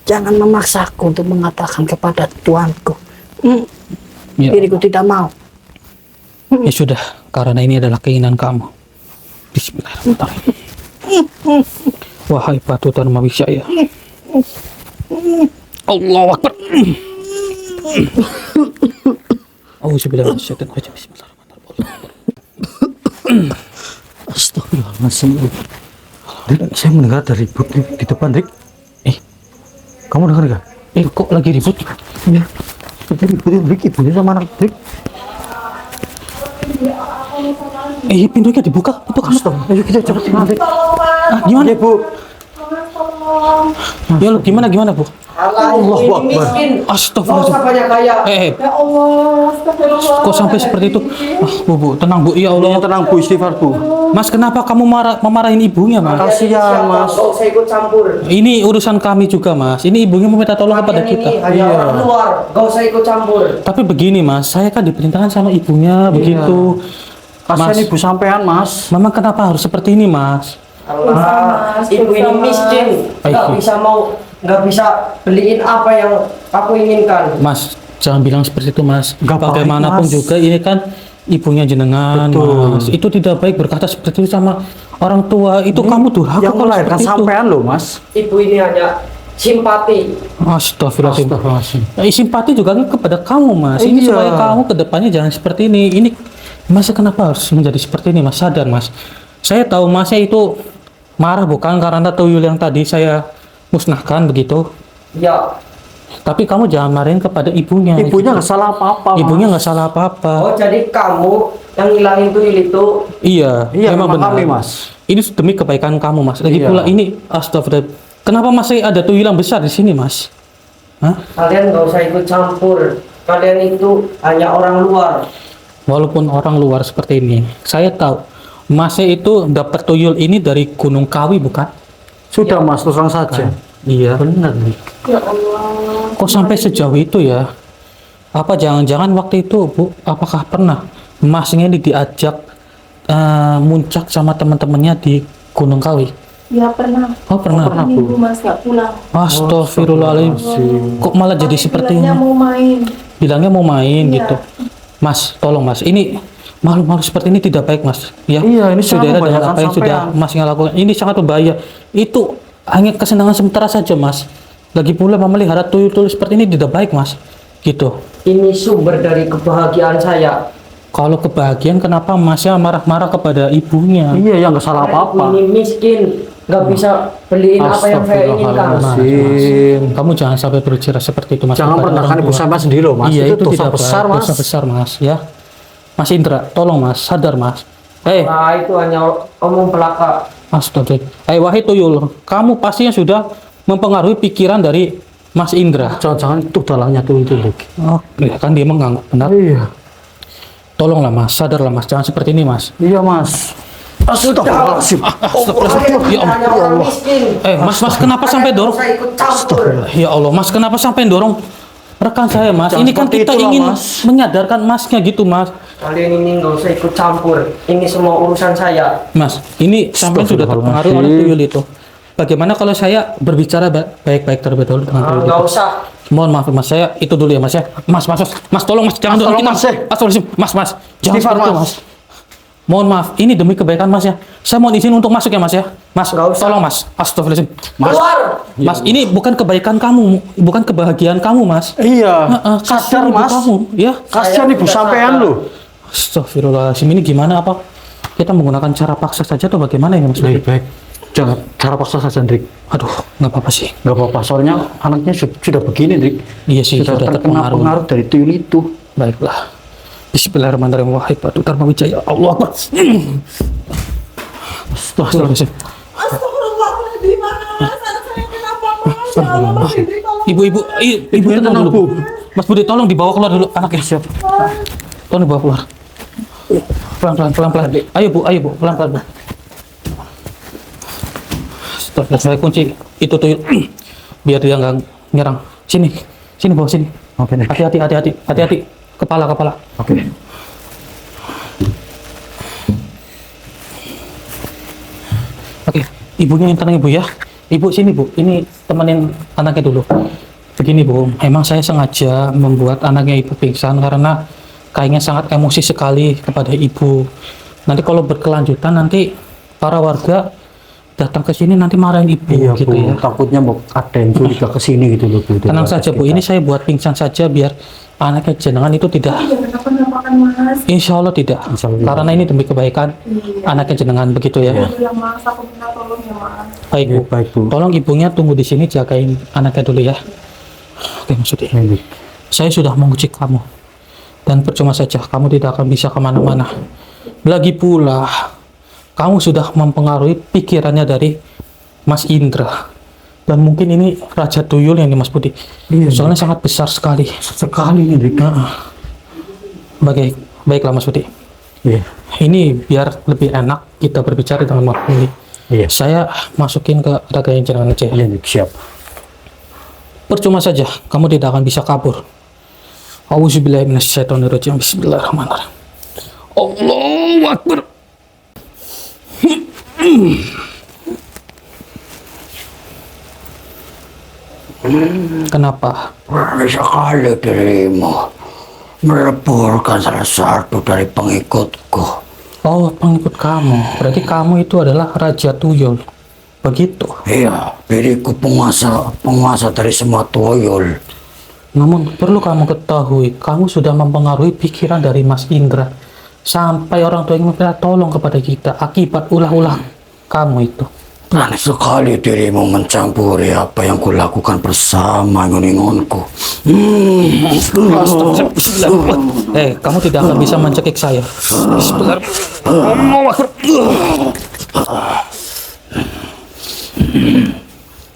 Jangan memaksaku untuk mengatakan kepada Tuanku. Ya, Diriku tidak mau. ya sudah, karena ini adalah keinginan kamu. Bismillahirrahmanirrahim. Wahai patutan Mawi saya. Allahu Akbar. Auzubillahiminasyaitonirrajim. Bismillahirrahmanirrahim. Astagfirullahaladzim. Rik, saya mendengar ada ribut di depan, Rik. Kamu dengar gak? Kok lagi ribut? Iya. Seperti ributin Rik, ibunya sama anak Rik. Pintunya dibuka. Itu kan. Ayo kita cepat Rik. Gimana? Iya, Bu. Ya lu gimana Bu? Allahu Akbar. miskin. Nggak Astagfirullahaladzim. usah banyak kaya. Ya Allah, astagfirullah. Kok sampai seperti itu? Bu, tenang Bu. Ya Allah. Tenang, Bu, istighfar, Bu. Mas, kenapa kamu memarahin ibunya, Mas? Kasihan, Mas. Nggak usah ikut campur. Ini urusan kami juga, Mas. Ini ibunya meminta tolong kepada Kalian kita. ini hanya orang luar. Nggak usah ikut campur. Tapi begini, Mas. Saya kan diperintahkan sama ibunya begitu. Kasihan Mas. ibu sampean, Mas. Memang kenapa harus seperti ini, Mas? Allah, ibu ini miskin. Nggak bisa beliin apa yang aku inginkan. Mas, jangan bilang seperti itu, Mas. Nggak baik, Bagaimanapun Mas. juga ini kan ibunya jenengan, Betul. Mas. Itu tidak baik berkata seperti itu sama orang tua. Itu kamu durhaka Yang kalau melahirkan seperti itu. sampean loh, Mas. Ibu ini hanya simpati. Astagfirullahaladzim. Simpati juga kan kepada kamu, Mas. Ini Iya. supaya kamu ke depannya jangan seperti ini. Ini Mas, kenapa harus menjadi seperti ini, Mas? Sadar, Mas. Saya tahu Masnya itu marah bukan karena tuyul yang tadi saya musnahkan begitu. Ya. Tapi kamu jangan marahin kepada ibunya. Ibunya nggak salah apa-apa, Mas. Ibunya nggak salah apa-apa. Oh, jadi kamu yang ngilangin tuyul itu. Iya, Iya, memang memang benar. kami, Mas. Ini demi kebaikan kamu, Mas. Lagi Iya. pula ini, astagfirullah. Kenapa masih ada tuyul yang besar di sini, Mas? Hah? Kalian nggak usah ikut campur. Kalian itu hanya orang luar. Walaupun orang luar seperti ini, saya tahu Masnya itu dapat tuyul ini dari Gunung Kawi, bukan? Sudah, Mas, terus terang saja. Iya, benar nih. Ya Allah. Kok sampai sejauh itu ya? Apa jangan-jangan waktu itu Bu, apakah pernah Masnya ini diajak muncak sama teman-temannya di Gunung Kawi? Ya pernah. Oh pernah. Minggu Mas gak pulang. Astagfirullahaladzim. Kok malah jadi seperti ini? Bilangnya mau main. Bilangnya mau main Iya. gitu. Mas, tolong Mas, ini malu-malu seperti ini tidak baik Mas. Ya, Iya, ini sangat saudara dengan membahayakan apa yang sudah sampean. Mas lakukan. Ini sangat berbahaya. Itu hanya kesenangan sementara saja Mas. Lagi pula memelihara tuyul-tuyul seperti ini tidak baik Mas. Gitu. Ini sumber dari kebahagiaan saya. Kalau kebahagiaan kenapa Masnya marah-marah kepada ibunya? Iya, yang nggak salah apa-apa. Ini miskin, nggak bisa beliin apa yang saya inginkan. Astagfirullahaladzim. Kamu jangan sampai berbicara seperti itu Mas. Jangan kepada merendahkan orang ibu tua. sampean sendiri loh, Mas. Iya, Itu itu dosa tidak besar, baik. Mas. Dosa besar Mas, ya. Mas Indra, tolong Mas, sadar Mas. Nah, itu hanya omong belaka. Astaga. Wahai tuyul, kamu pastinya sudah mempengaruhi pikiran dari Mas Indra. Jangan-jangan itu dalangnya tuh itu, Dik. Oh, ya kan dia mengangguk benar. Iya. Tolonglah Mas, sadarlah Mas, jangan seperti ini Mas. Iya, Mas. Astagfirullahaladzim. Ya Hanya orang miskin. Mas, kenapa sampai dorong? Saya ikut campur. Ya Allah, Mas, kenapa sampai dorong rekan saya Mas? Jangan Ini kan seperti kita itulah, ingin Mas. menyadarkan Masnya gitu Mas. Kalian ini nggak usah ikut campur. Ini semua urusan saya. Mas, ini sampai sudah terpengaruh oleh tuyul itu. Bagaimana kalau saya berbicara baik-baik terlebih dahulu dengan tuyul Nggak itu? usah. Mohon maaf Mas, saya itu dulu ya Mas ya. Mas, tolong Mas, jangan dorong tolong, kita. Mas, ya. Mas, jangan Istighfar, seperti itu Mas. Mas. Mohon maaf, ini demi kebaikan Mas ya. Saya mohon izin untuk masuk ya Mas ya. Mas, Nggak usah. tolong Mas. Astagfirullahaladzim. Keluar. Mas, ini bukan kebaikan kamu, bukan kebahagiaan kamu Mas. Iya. Kasihan Sadar, ibu Mas. kamu, ya. Kasihan ibu Saya sampean sadar. loh. Astagfirullahaladzim, ini gimana apa? Kita menggunakan cara paksa saja atau bagaimana ini Mas? Baik. Jangan cara paksa saja, Dik. Aduh, nggak apa-apa sih. Nggak apa-apa, soalnya anaknya sudah begini, Dik. Iya sih, Sudah sudah terkena terpengaruh. pengaruh dari tuyul itu. Baiklah. Bismillahirrahmanirrahim. Wahai Batu Dharma Wijaya. Allah Akbar. Astagfirullahaladzim. Astagfirullahaladzim, Mas. Anak saya kenapa, Mas? Ya Allah, Mas Indri, tolong. Ibu yang tenang tenang, dulu. Mas Budi, tolong dibawa keluar dulu anaknya. Siap. Tolong dibawa keluar. Pelan-pelan. Ayo Bu, pelan-pelan Bu. Astagfirullah, saya kunci itu tuyul. Biar dia nggak nyerang. Sini bawa sini. Oke, Dik. Hati-hati. Kepala. Oke. Oke, ibunya yang tenang Ibu ya. Ibu sini Bu, ini temenin anaknya dulu. Begini Bu, emang saya sengaja membuat anaknya Ibu pingsan karena kayaknya sangat emosi sekali kepada Ibu. Nanti kalau berkelanjutan nanti para warga datang ke sini nanti marahin Ibu Iya, gitu Bu. ya. Takutnya mau ada yang curiga ke sini gitu loh, Bu. Tenang saja Bu, ini saya buat pingsan saja biar anaknya jenengan itu tidak. Jangan kenapa-napa kan, Mas. Insya Allah tidak. Insya Allah. Karena ini demi kebaikan Iya. anaknya jenengan begitu ya. Bilang, Mas, aku minta tolong ya, Mas. Baik Bu. Iya, baik, Bu. Tolong ibunya tunggu di sini jagain anaknya dulu ya. Oke maksudnya. Baik. Saya sudah menguji kamu dan percuma saja kamu tidak akan bisa kemana-mana. Lagi pula kamu sudah mempengaruhi pikirannya dari Mas Indra dan mungkin ini Raja Tuyul yang di Mas Budi. Iya, Soalnya sangat besar sekali. Sekali nih, Dik. Baiklah Mas Budi. Iya. Ini biar lebih enak kita berbicara dengan Mas Budi. Iya. Saya masukin ke raga yang jenengan aja. Iya, Dik. Siap. Percuma saja, kamu tidak akan bisa kabur. Auzubillahi minasyaitonirrajim. Bismillahirrahmanirrahim. Allahu Akbar. Kenapa? Berani sekali dirimu meleburkan salah satu dari pengikutku. Oh, pengikut kamu. Berarti kamu itu adalah Raja Tuyul. Begitu. Iya, diriku penguasa dari semua tuyul. Namun perlu kamu ketahui, kamu sudah mempengaruhi pikiran dari Mas Indra. Sampai orang tua yang minta tolong kepada kita akibat ulah-ulah kamu itu. Berani sekali dirimu mencampuri apa yang kulakukan bersama ingon-ingonku. Kamu tidak akan bisa mencekik saya.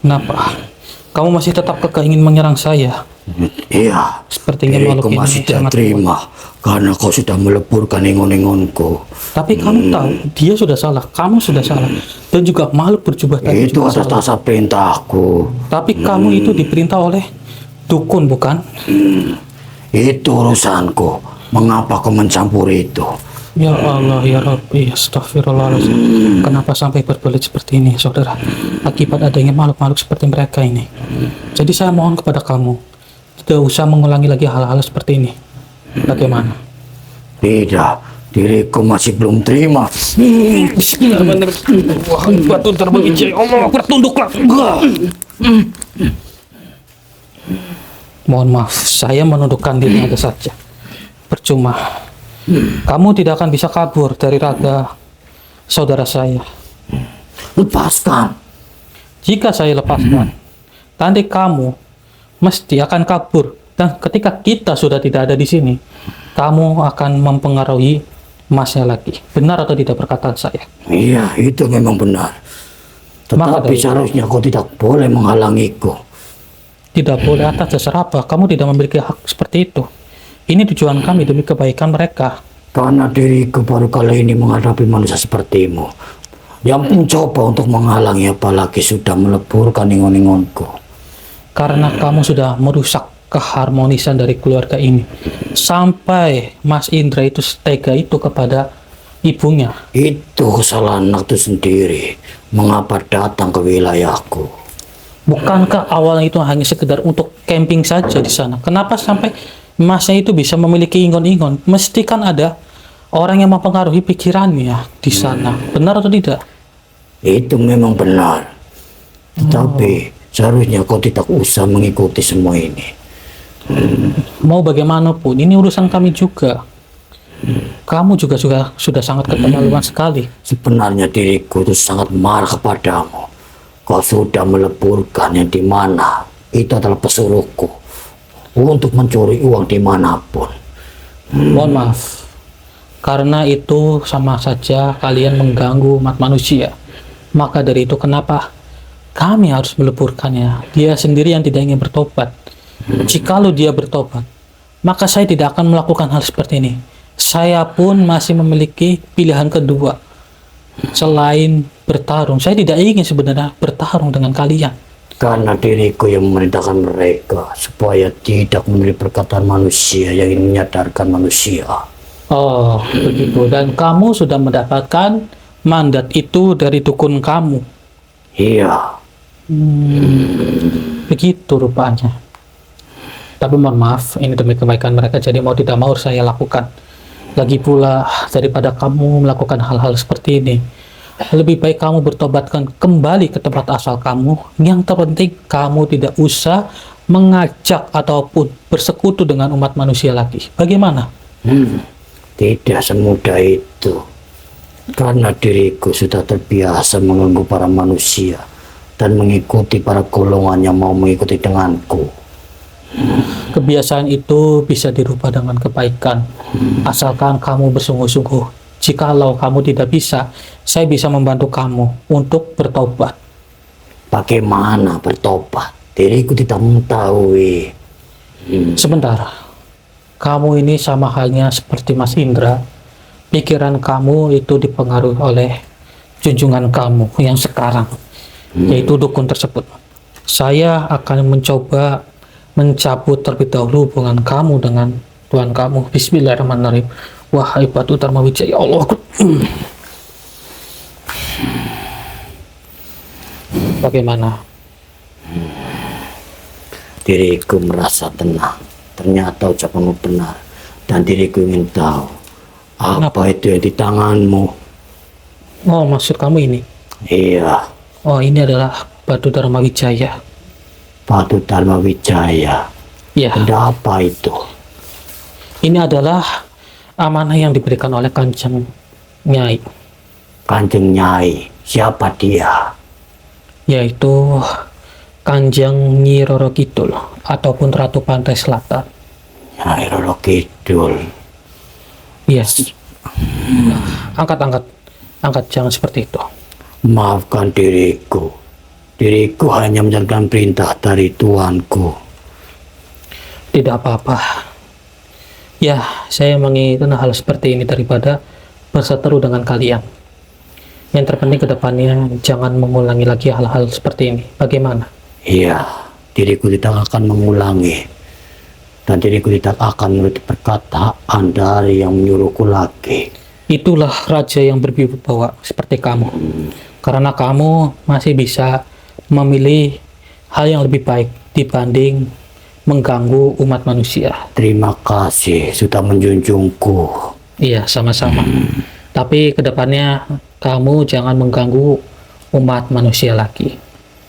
Kenapa? Kamu masih tetap kekeh ingin menyerang saya? Iya, Sepertinya diriku makhluk ini masih tidak sangat terima karena kau sudah meleburkan ingon-ingonku. Tapi kamu tahu, dia sudah salah, kamu sudah salah, dan juga makhluk berjubah tadi Itu juga atas salah. dasar perintahku. Tapi kamu itu diperintah oleh dukun, bukan? Itu urusanku. Mengapa kau mencampuri itu? Ya Allah, ya Rabbi, astagfirullahaladzim. Kenapa sampai berbelit seperti ini, saudara? Akibat adanya makhluk-makhluk seperti mereka ini. Jadi saya mohon kepada kamu, tidak usah mengulangi lagi hal-hal seperti ini. Bagaimana? Tidak, diriku masih belum terima. Bismillahirrahmanirrahim. Wahai batu terbangijai, Allah, bertunduklah. Mohon maaf, saya menundukkan diri aja saja. Percuma. Kamu tidak akan bisa kabur dari raga saudara saya. Lepaskan. Jika saya lepaskan, nanti kamu mesti akan kabur. Dan ketika kita sudah tidak ada di sini, kamu akan mempengaruhi Masnya lagi. Benar atau tidak perkataan saya? Iya, itu memang benar. Maka Tetapi dari- seharusnya kau tidak boleh menghalangiku. Tidak boleh atas dasar apa? Kamu tidak memiliki hak seperti itu. Ini tujuan kami demi kebaikan mereka. Karena diriku baru kali ini menghadapi manusia sepertimu. Yang mencoba untuk menghalangi apalagi sudah meleburkan ingon-ingonku. Karena kamu sudah merusak keharmonisan dari keluarga ini. Sampai Mas Indra itu setega itu kepada ibunya. Itu kesalahan anak itu sendiri. Mengapa datang ke wilayahku? Bukankah awalnya itu hanya sekedar untuk camping saja di sana? Kenapa sampai Masnya itu bisa memiliki ingon-ingon? Mesti kan ada orang yang mempengaruhi pikirannya di sana. Benar atau tidak? Itu memang benar. Tetapi seharusnya kau tidak usah mengikuti semua ini. Mau bagaimanapun, ini urusan kami juga. Kamu juga sudah sangat keterlaluan sekali. Sebenarnya diriku itu sangat marah kepadamu. Kau sudah meleburkan yang dimana itu adalah pesuruhku untuk mencuri uang dimanapun. Mohon maaf, karena itu sama saja kalian mengganggu umat manusia. Maka dari itu kenapa kami harus meleburkannya? Dia sendiri yang tidak ingin bertobat. Jikalau dia bertobat, maka saya tidak akan melakukan hal seperti ini. Saya pun masih memiliki pilihan kedua. Selain bertarung, saya tidak ingin sebenarnya bertarung dengan kalian. Karena diriku yang memerintahkan mereka supaya tidak menurut perkataan manusia yang ingin menyadarkan manusia. Oh, begitu. Dan kamu sudah mendapatkan mandat itu dari dukun kamu. Iya, Begitu rupanya. Tapi mohon maaf, ini demi kebaikan mereka, jadi mau tidak mau harus saya lakukan. Lagi pula, daripada kamu melakukan hal-hal seperti ini, lebih baik kamu bertobatkan kembali ke tempat asal kamu. Yang terpenting, kamu tidak usah mengajak ataupun bersekutu dengan umat manusia lagi. Bagaimana? tidak semudah itu. Karena diriku sudah terbiasa mengganggu para manusia dan mengikuti para golongan yang mau mengikuti denganku. Kebiasaan itu bisa dirubah dengan kebaikan, asalkan kamu bersungguh-sungguh. Jikalau kamu tidak bisa, saya bisa membantu kamu untuk bertobat. Bagaimana bertobat? Diriku tidak mengetahui. Sebentar, kamu ini sama halnya seperti Mas Indra. Pikiran kamu itu dipengaruhi oleh junjungan kamu yang sekarang, yaitu dukun tersebut. Saya akan mencoba mencabut terlebih dahulu hubungan kamu dengan Tuhan kamu. Bismillahirrahmanirrahim. Wahai batu Dharma Wijaya, Allah. Bagaimana? Diriku merasa tenang. Ternyata ucapanmu benar. Dan diriku ingin tahu apa itu yang di tanganmu. Oh, maksud kamu ini? Iya, Oh, ini adalah batu Dharma Wijaya. Batu Dharma Wijaya. Ya, Ada apa itu? ini adalah amanah yang diberikan oleh Kanjeng Nyai, Kanjeng Nyai. Siapa dia? yaitu Kanjeng Nyi Roro Kidul ataupun Ratu Pantai Selatan. Nyai Roro Kidul. Yes. Angkat, jangan seperti itu. Maafkan diriku. Diriku hanya menjalankan perintah dari Tuanku. Tidak apa-apa. Ya, saya menginginkan hal seperti ini daripada berseteru dengan kalian. Yang terpenting ke depannya jangan mengulangi lagi hal-hal seperti ini. Bagaimana? Iya, diriku tidak akan mengulangi. dan diriku tidak akan menuruti perkataan dari yang menyuruhku lagi. Itulah raja yang berwibawa seperti kamu. Karena kamu masih bisa memilih hal yang lebih baik dibanding mengganggu umat manusia. Terima kasih sudah menjunjungku. Iya, sama-sama. Tapi kedepannya kamu jangan mengganggu umat manusia lagi.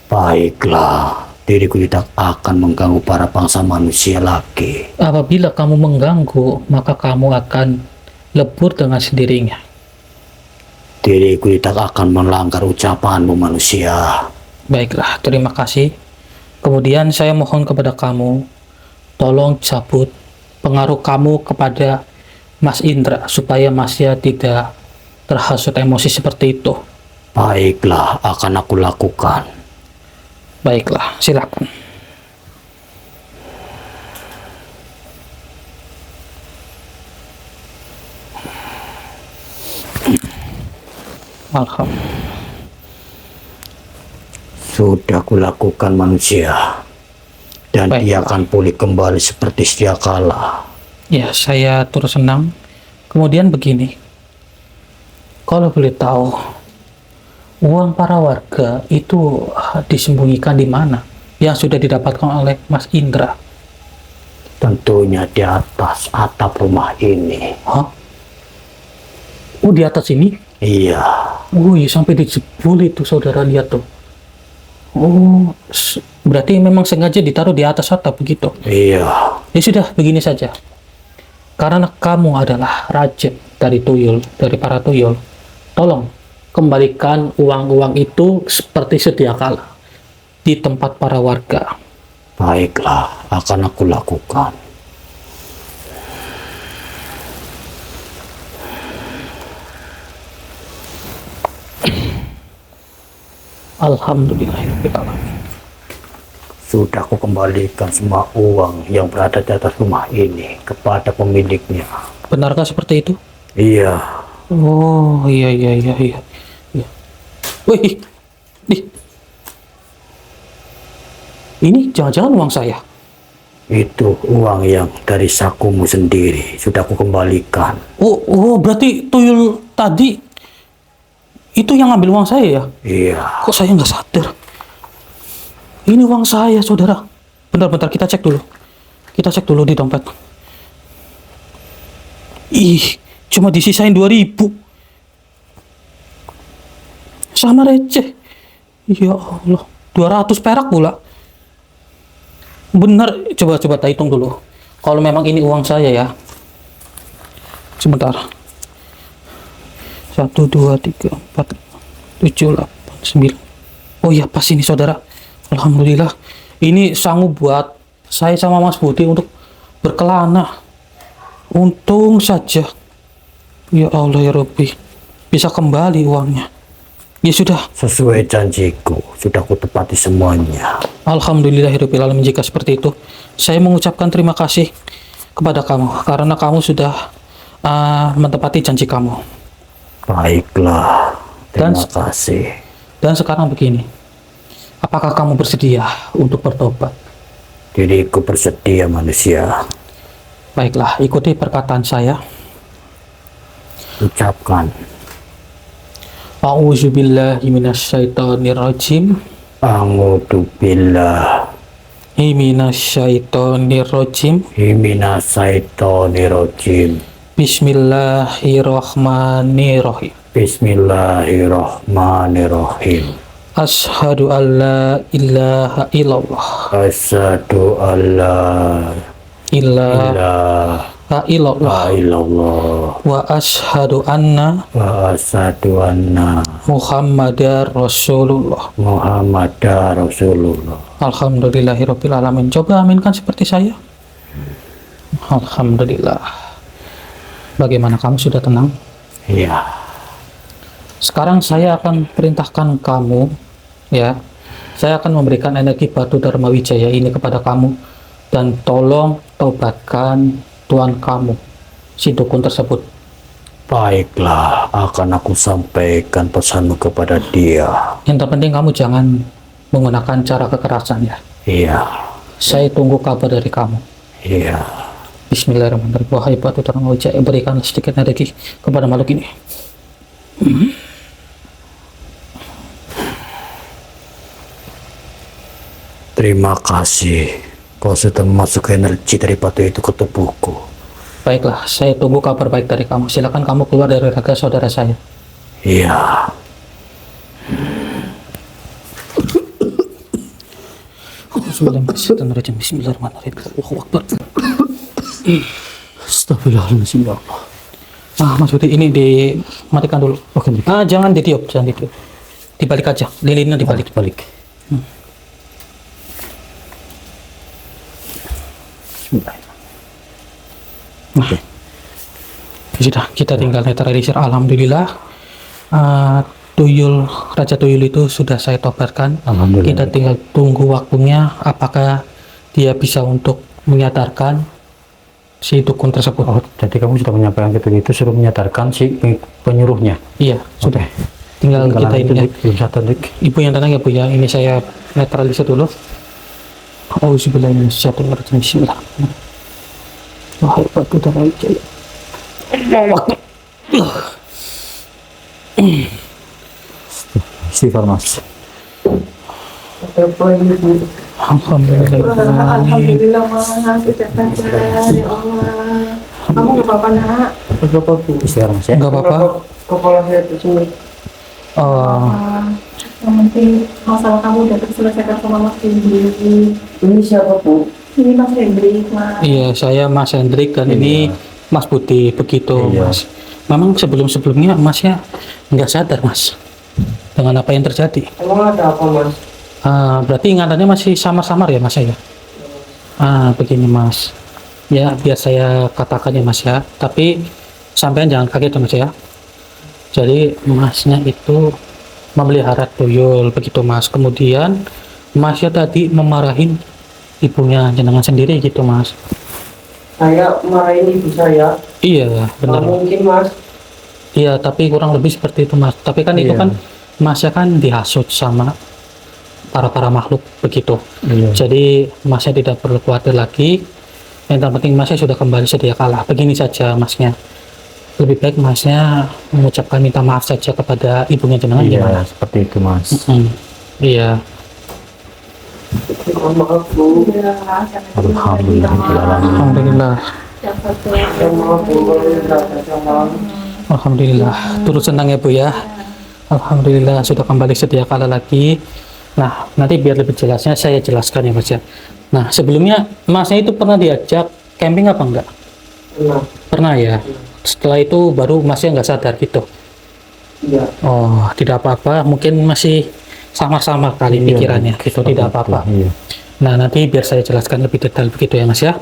Baiklah, diriku tidak akan mengganggu para bangsa manusia lagi. Apabila kamu mengganggu, maka kamu akan lebur dengan sendirinya. Diriku tidak akan melanggar ucapanmu manusia. Baiklah, terima kasih. Kemudian saya mohon kepada kamu, tolong cabut pengaruh kamu kepada Mas Indra supaya Masnya tidak terhasut emosi seperti itu. Baiklah, akan aku lakukan. Baiklah, silakan. Alhamdulillah. Sudah kulakukan manusia, dan dia akan pulih kembali seperti sedia kala. Ya, saya turut senang. Kemudian begini, kalau boleh tahu, uang para warga itu disembunyikan di mana yang sudah didapatkan oleh Mas Indra? Tentunya di atas atap rumah ini. Hah? Oh, di atas ini? Iya. Wih, sampai dijebol itu, saudara, lihat tuh. Oh, berarti memang sengaja ditaruh di atas atap begitu? Iya. Ya sudah, begini saja. Karena kamu adalah raja dari tuyul, dari para tuyul, tolong kembalikan uang-uang itu seperti sedia kala di tempat para warga. Baiklah, akan aku lakukan. Alhamdulillahirrahmanirrahim. Sudah aku kembalikan semua uang yang berada di atas rumah ini kepada pemiliknya. Benarkah seperti itu? Iya. Oh, iya. Iya. Wih, ini jangan-jangan uang saya. Itu uang yang dari sakumu sendiri. Sudah aku kembalikan. Oh, berarti tuyul tadi itu yang ngambil uang saya ya? Iya. Kok saya nggak sadar? Ini uang saya, saudara. Bentar, kita cek dulu. Kita cek dulu di dompet. Ih, cuma disisain 2.000. Sama receh. Ya Allah, 200 perak pula. Bener, coba kita hitung dulu. Kalau memang ini uang saya ya. Sebentar. 1, 2, 3, 4, 7, 8, 9. Oh iya, pas ini, saudara. Alhamdulillah. Ini sanggup buat saya sama Mas Budi untuk berkelana. Untung saja. Ya Allah ya Rabbi. Bisa kembali uangnya. Ya sudah. Sesuai janjiku, sudah aku tepati semuanya. Alhamdulillahirrahmanirrahim. Jika seperti itu, saya mengucapkan terima kasih kepada kamu karena kamu sudah menepati janji kamu. Baiklah, terima kasih. Dan sekarang begini, apakah kamu bersedia untuk bertobat? Diriku bersedia manusia. Baiklah, ikuti perkataan saya. Ucapkan. A'udzubillahi minasyaitonirrajim. A'udzubillahi minasyaitonirrajim. Minasyaitonirrajim. Bismillahirrahmanirrahim. Bismillahirrahmanirrahim. Asyhadu an la ilaha illallah. Asyhadu an la ilaha illallah. Wa asyhadu anna Muhammadar Rasulullah. Alhamdulillahirabbil alamin. Coba aminkan seperti saya. Alhamdulillah. Bagaimana, kamu sudah tenang? Iya. Sekarang saya akan perintahkan kamu, ya. Saya akan memberikan energi batu Dharma Wijaya ini kepada kamu, dan tolong tobatkan tuan kamu, si dukun tersebut. Baiklah, akan aku sampaikan pesanmu kepada dia. Yang terpenting kamu jangan menggunakan cara kekerasan ya. Iya. Saya tunggu kabar dari kamu. Iya. Bismillahirrahmanirrahim. Wahai Batu terang wajah, berikan sedikit rezeki kepada makhluk ini. Terima kasih. Kau sudah memasukkan energi dari batu itu ke tubuhku. Baiklah, saya tunggu kabar baik dari kamu. Silakan kamu keluar dari raga saudara saya. Iya. Bismillahirrahmanirrahim. Bismillahirrahmanirrahim. Allahu Akbar. Astagfirullahaladzim ya Allah. Mas Budi, ini dimatikan dulu. Oke. Jangan ditiup, jangan ditiup. Dibalik aja, lilinnya dibalik. Balik. Nah, sudah kita tinggal netralisir. Alhamdulillah. Tuyul, Raja Tuyul itu sudah saya tobatkan. Alhamdulillah. Kita tinggal tunggu waktunya, apakah dia bisa untuk menyadarkan si dukun tersebut. Oh, jadi kamu sudah menyampaikan itu suruh menyadarkan si penyuruhnya. Iya, sudah. Tinggal kita ini. Ibu yang tenang ya Bu ya. Ini saya netralisir dulu. Oh, bismillahirrahmanirrahim. Bismillahirrahmanirrahim. Wahai Batu Terang Jaya. Istighfar Mas. Alhamdulillah Mas, sudah sadar ya Allah. Kamu nggak apa-apa nak? Istighfar Mas ya. Enggak apa-apa. Kepala saya tersumit. Yang penting masalah kamu udah terselesaikan sama Mas Hendrik. Ini siapa Bu? Ini Mas Hendrik Mas. Iya, saya Mas Hendrik dan ini Mas Budi. Begitu Iya. Mas. Memang sebelum-sebelumnya Masnya nggak sadar Mas dengan apa yang terjadi. Emang ada apa Mas? Berarti ingatannya masih samar-samar ya Mas ya? Begini Mas. Ya, biar saya katakan ya Mas ya. Tapi sampean jangan kaget ya Mas ya. Jadi Masnya itu memelihara tuyul begitu Mas. Kemudian Masnya tadi memarahin ibunya jenengan sendiri gitu Mas. Saya marahin ibu saya. Iya, benar. Nggak mungkin Mas. Iya, tapi kurang lebih seperti itu Mas. Tapi kan itu Iya. kan Masnya kan dihasut sama para makhluk begitu. Iya. Jadi Masnya tidak perlu khawatir lagi. Yang terpenting Masnya sudah kembali sedia kala. Begini saja Masnya. Lebih baik Masnya mengucapkan minta maaf saja kepada ibunya jenengan gimana? Iya, seperti itu Mas. Iya. Mohon maaf Bu. Alhamdulillah. Alhamdulillah. Mohon maaf Bu. Alhamdulillah. Turut senang ya Bu ya. Alhamdulillah sudah kembali sedia kala lagi. Nah, nanti biar lebih jelasnya saya jelaskan ya Mas ya. Nah, sebelumnya Masnya itu pernah diajak camping apa enggak? Nah, Pernah ya. Setelah itu baru Masnya nggak sadar gitu. iya. Oh, tidak apa-apa. Mungkin masih sama-sama kali pikirannya gitu, tidak apa-apa. Iya. Nah, nanti biar saya jelaskan lebih detail begitu ya Mas ya.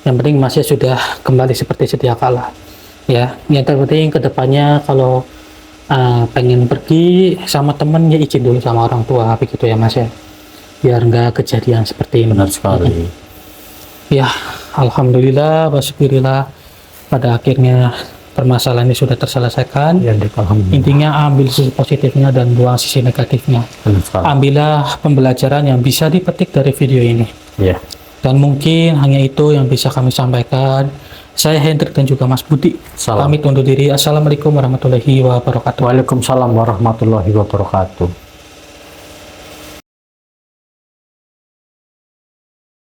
Yang penting Masnya sudah kembali seperti sedia kala. Ya, yang terpenting kedepannya kalau pengen pergi sama temen ya izin dulu sama orang tua begitu ya Mas ya. Biar nggak kejadian seperti ini. Benar sekali. Ya, alhamdulillah, wasyukurillah. Pada akhirnya permasalahan ini sudah terselesaikan. Ya, alhamdulillah. Intinya ambil sisi positifnya dan buang sisi negatifnya. Benar sekali. Ambillah pembelajaran yang bisa dipetik dari video ini. Iya. Dan mungkin hanya itu yang bisa kami sampaikan. Saya Hendrik dan juga Mas Budi. Salam. Pamit undur diri. Assalamualaikum warahmatullahi wabarakatuh. Waalaikumsalam warahmatullahi wabarakatuh.